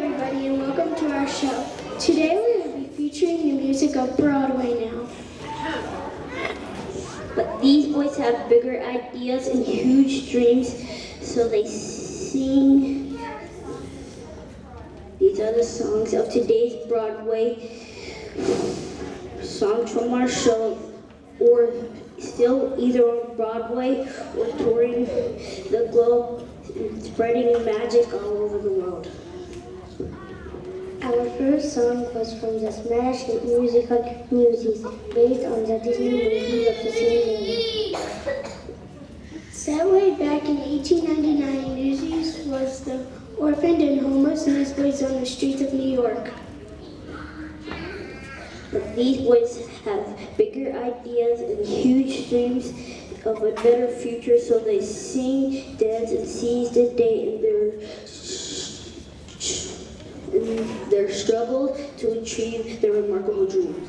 everybody, and welcome to our show. Today we will be featuring the music of Broadway now. But these boys have bigger ideas and huge dreams, so they sing. These are the songs of today's Broadway songs from our show, or still either on Broadway or touring the globe and spreading magic all over the world. Our first song was from the smash hit musical Newsies, based on the Disney movie of the same name. Set way back in 1899, Newsies was the orphaned and homeless newsboys on the streets of New York. But these boys have bigger ideas and huge dreams of a better future, so they sing, dance, and seize the day in their struggle to achieve their remarkable dreams.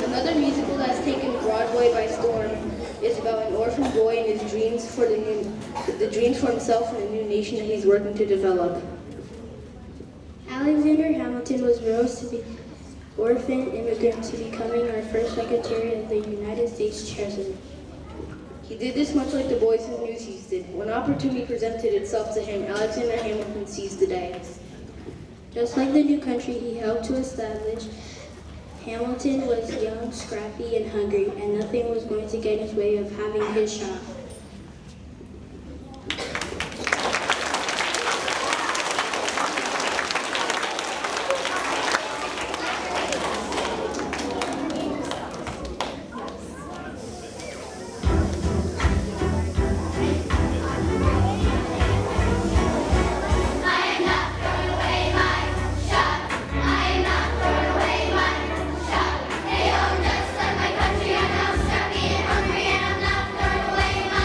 Another musical that's taken Broadway by storm is about an orphan boy and his dreams for the dreams for himself and the new nation that he's working to develop. Alexander Hamilton was rose to be orphan immigrant to becoming our first Secretary of the United States President. He did this much like the boys in Newsies did. When opportunity presented itself to him, Alexander Hamilton seized the day. Just like the new country he helped to establish, Hamilton was young, scrappy, and hungry, and nothing was going to get in his way of having his shot. Just like my country, I'm now scrappy and hungry, and I'm not throwing away my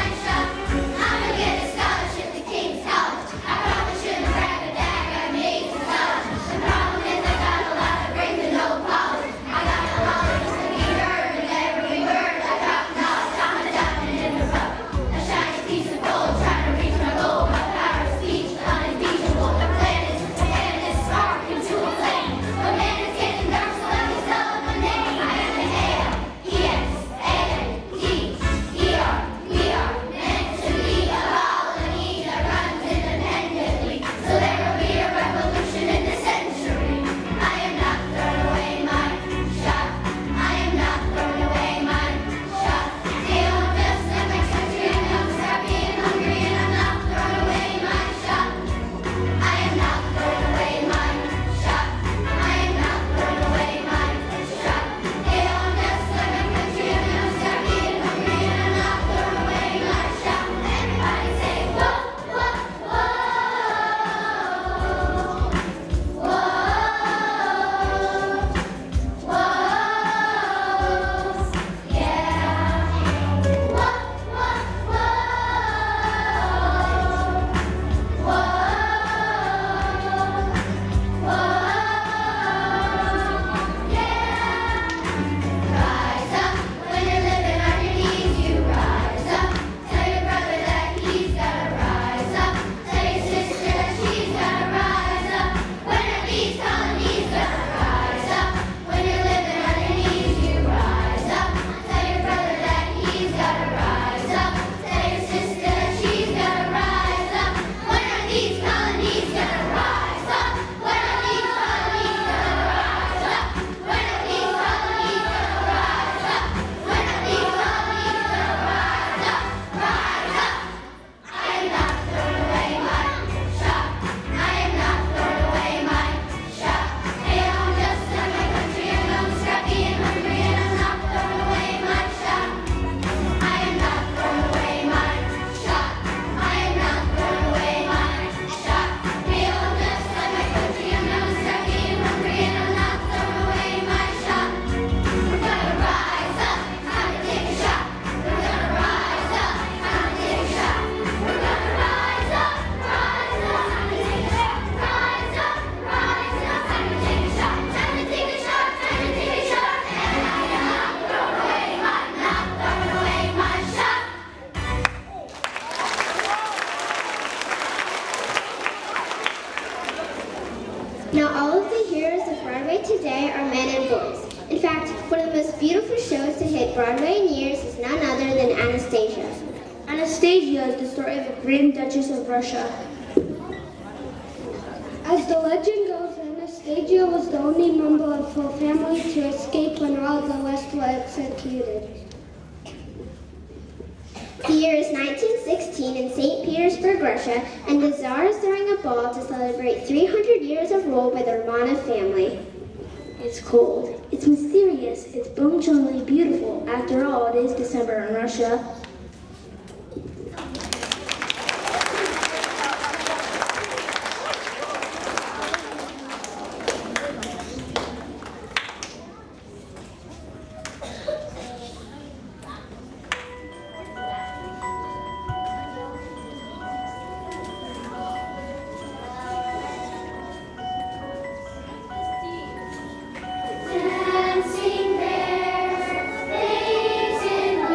Now all of the heroes of Broadway today are men and boys. In fact, one of the most beautiful shows to hit Broadway in years is none other than Anastasia. Anastasia is the story of the Grand Duchess of Russia. As the legend goes, Anastasia was the only member of her family to escape when all the rest were executed. The year is 1916 in St. Petersburg, Russia, and the Tsar is throwing a ball to celebrate 300 years of rule by the Romanov family. It's cold, it's mysterious, it's bone-chillingly beautiful. After all, it is December in Russia. Dancing there, dancing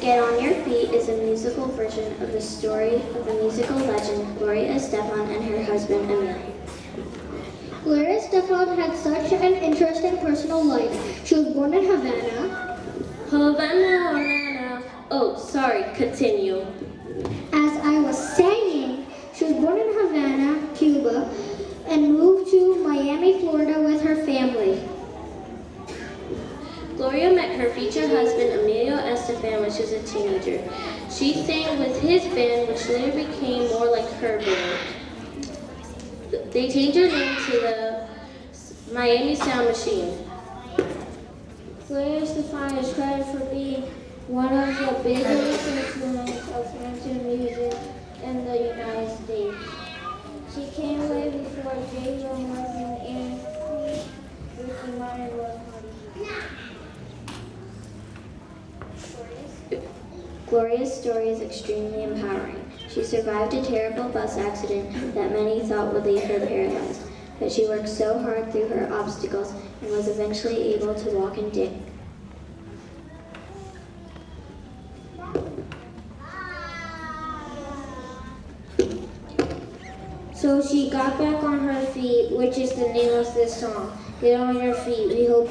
Get on Your Feet is a musical version of the story of the musical legend Gloria Estefan and her husband Emil. Gloria Estefan had such an interesting personal life. She was born in Havana. Havana. Oh, sorry, continue. As I was saying, she was born in Havana, Cuba, and moved to Miami, Florida with her family. Gloria met her future husband Emilio Estefan when she was a teenager. She sang with his band, which later became more like her band. They changed her name to the Miami Sound Machine. Gloria Estefan is credited for being one of the biggest influences of French music in the United States. She came way before J. Lo Morgan and Ricky Martin was Gloria's story is extremely empowering. She survived a terrible bus accident that many thought would leave her paralyzed, but she worked so hard through her obstacles and was eventually able to walk and dance. So she got back on her feet, which is the name of this song. Get on your feet. We hope.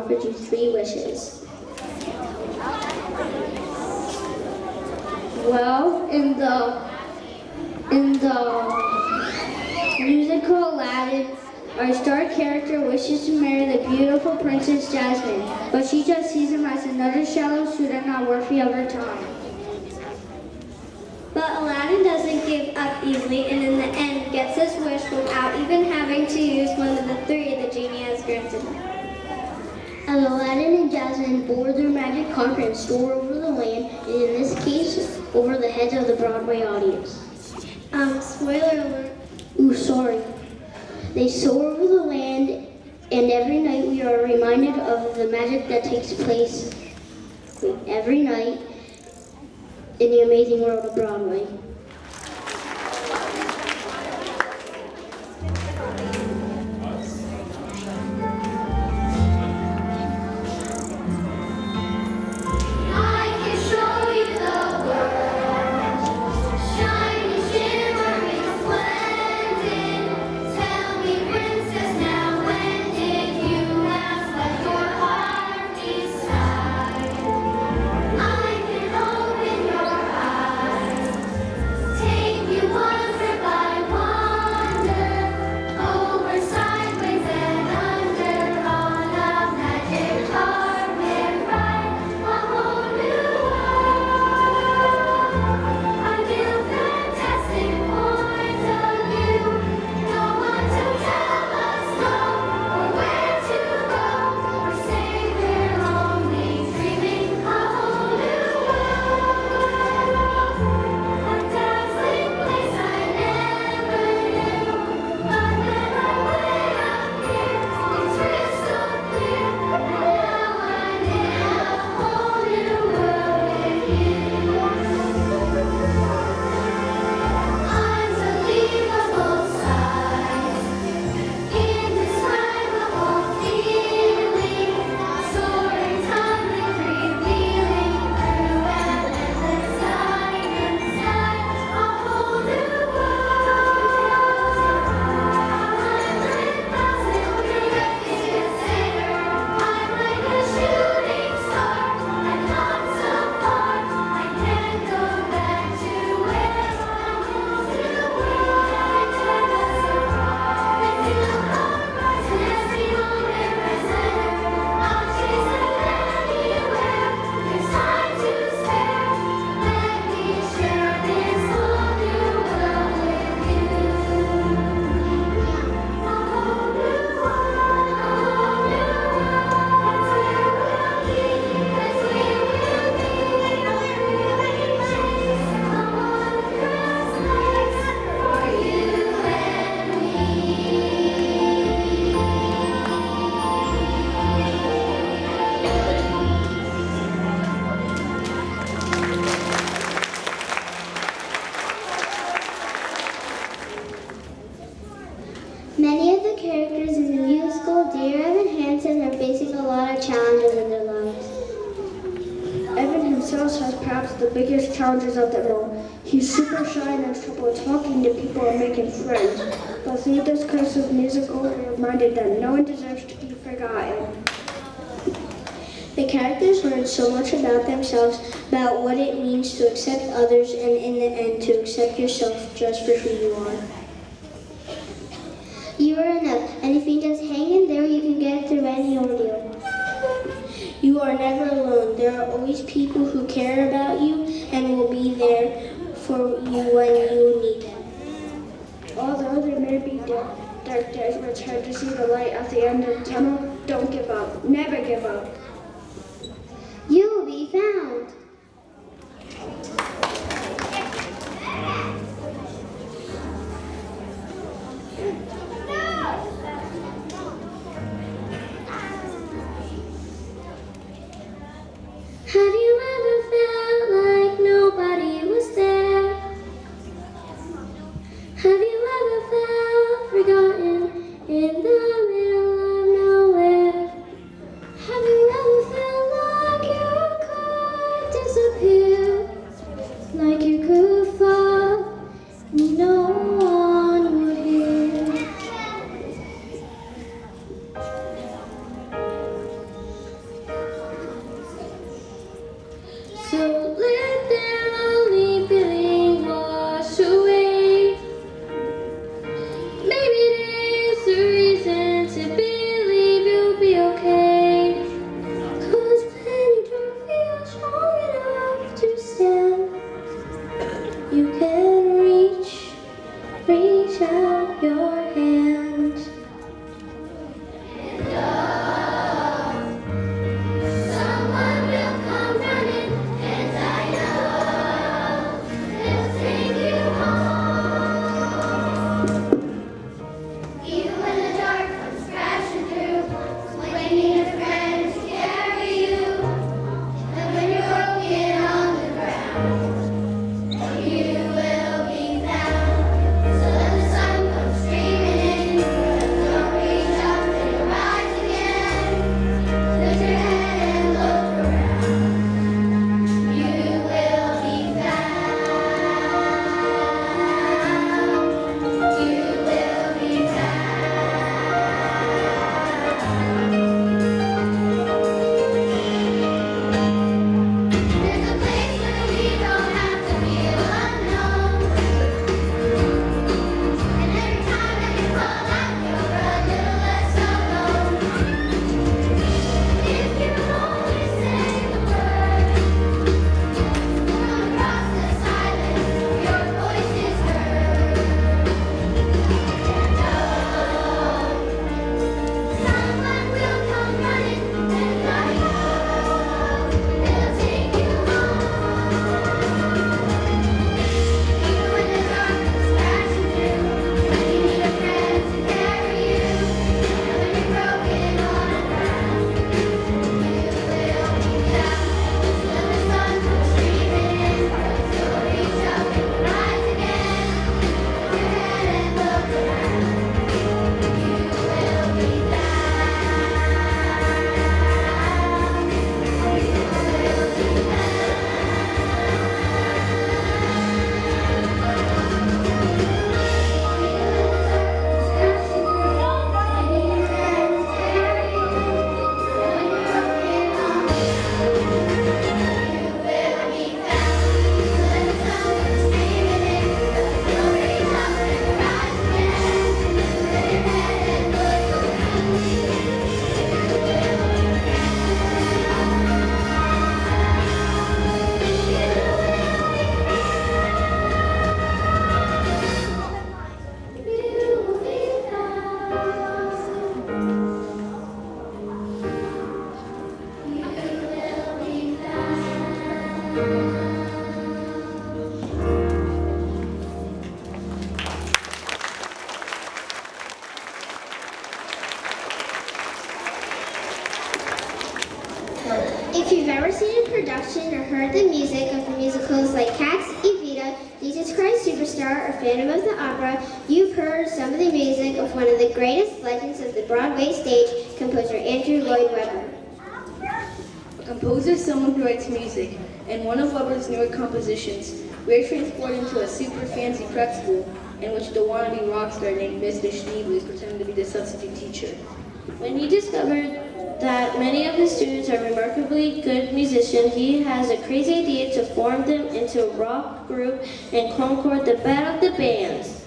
offered you 3 wishes. Well, in the musical Aladdin, our star character wishes to marry the beautiful Princess Jasmine, but she just sees him as another shallow student not worthy of her time. But Aladdin doesn't give up easily and in the end gets his wish without even having to use one of the 3 the genie has granted him. As Aladdin and Jasmine board their magic carpet and soar over the land, and in this case, over the heads of the Broadway audience. Spoiler alert. Ooh, sorry. They soar over the land, and every night we are reminded of the magic that takes place every night in the amazing world of Broadway. Many of the characters in the musical Dear Evan Hansen are facing a lot of challenges in their lives. Evan himself has perhaps the biggest challenges of them all. He's super shy and has trouble talking to people and making friends. But through this cursive musical, we're reminded that no one deserves to be forgotten. The characters learn so much about themselves, about what it means to accept others, and in the end, to accept yourself just for who you are. You are enough, and if you just hang in there, you can get through any ordeal. You are never alone. There are always people who care about you and will be there for you when you need them. Although there may be dark days where it's hard to see the light at the end of the tunnel, don't give up. Never give up. You will be found. Have you ever felt like nobody was there? Have you ever felt forgotten in the middle of nowhere? Have you let their lonely feeling wash away. Maybe there's a reason to believe you'll be okay. 'Cause when you don't feel strong enough to stand, you can reach out your hand. Someone will come running, and I know they'll take you home. Even when the dark comes crashing through, when you need a friend to carry you, and when you're broken on the ground, you will be found. So let the sun come streaming in, don't reach up and you'll rise again. Lift your head and look around. You will be found. You will be found. There's a place where we don't have to feel unknown. And every time that you fall out, you're a little less alone. If you only say the word, from across the silence, your voice is heard. Someone will come running, and I know they'll take you home. Even when the dark comes crashing through, when you need a friend to carry you, and when you're broken on the ground, you will be found. When the sun comes streaming in, you'll reach up and rise again. Lift your head and look around. You will be If you've ever seen a production or heard the music of musicals like Cats, Evita, Jesus Christ Superstar, or Phantom of the Opera, you've heard some of the music of one of the greatest legends of the Broadway stage, composer Andrew Lloyd Webber. A composer is someone who writes music, and one of Webber's newer compositions, we're transported into a super fancy prep school in which the wannabe rock star named Mr. Schneebly is pretending to be the substitute teacher. When he discovered that many of his students are remarkably good musicians, he has a crazy idea to form them into a rock group and concord the Battle of the Bands.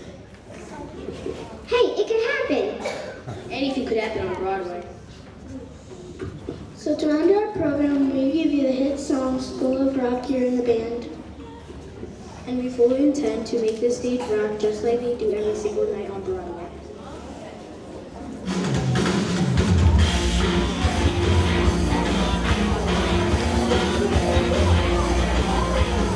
Hey, it could happen! Anything could happen on Broadway. So to end our program, we give you the hit song School of Rock here in the band. And we fully intend to make this stage rock just like we do every single night on Broadway.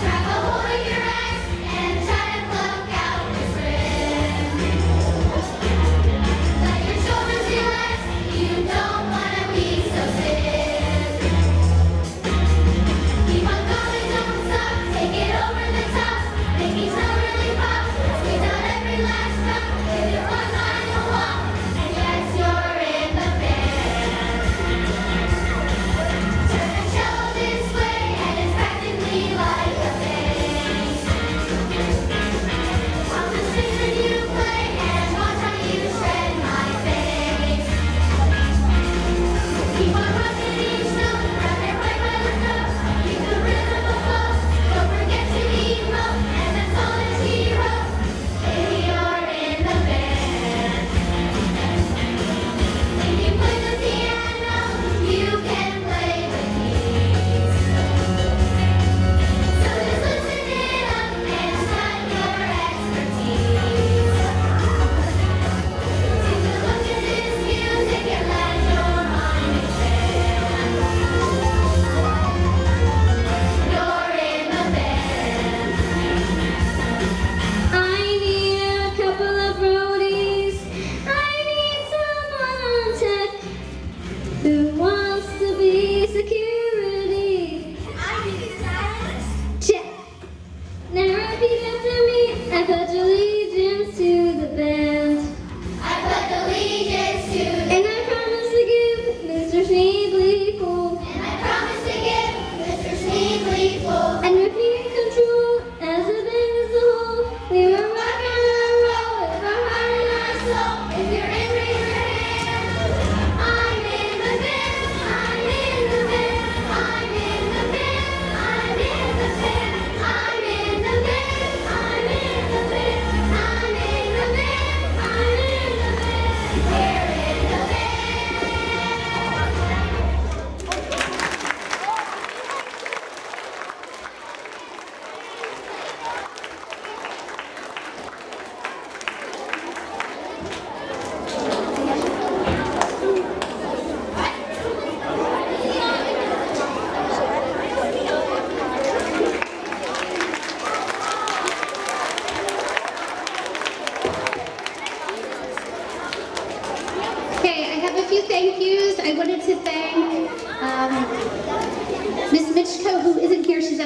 Grab a hold of your axe and try to pluck out your friend. Let your shoulders relax, you don't want to be so stiff. Keep on going, don't stop, take it over the top, make each note really pop. Squeeze out every last drop, give your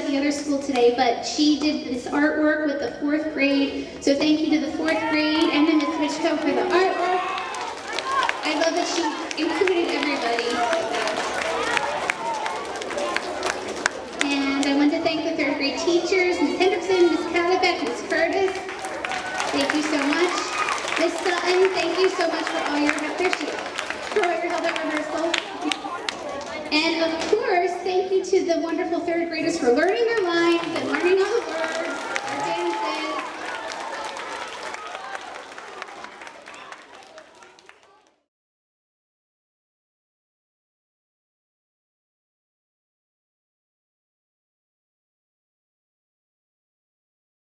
at the other school today, but she did this artwork with the 4th grade. So thank you to the 4th grade and to Ms. Mitchko for the artwork. I love that she included everybody. And I want to thank the 3rd grade teachers, Ms. Henderson, Ms. Calabeck, Ms. Curtis. Thank you so much. Ms. Sutton, thank you so much for all your help. There she is. For all your help at rehearsal. And of course, thank you to the wonderful 3rd graders for learning their lines and learning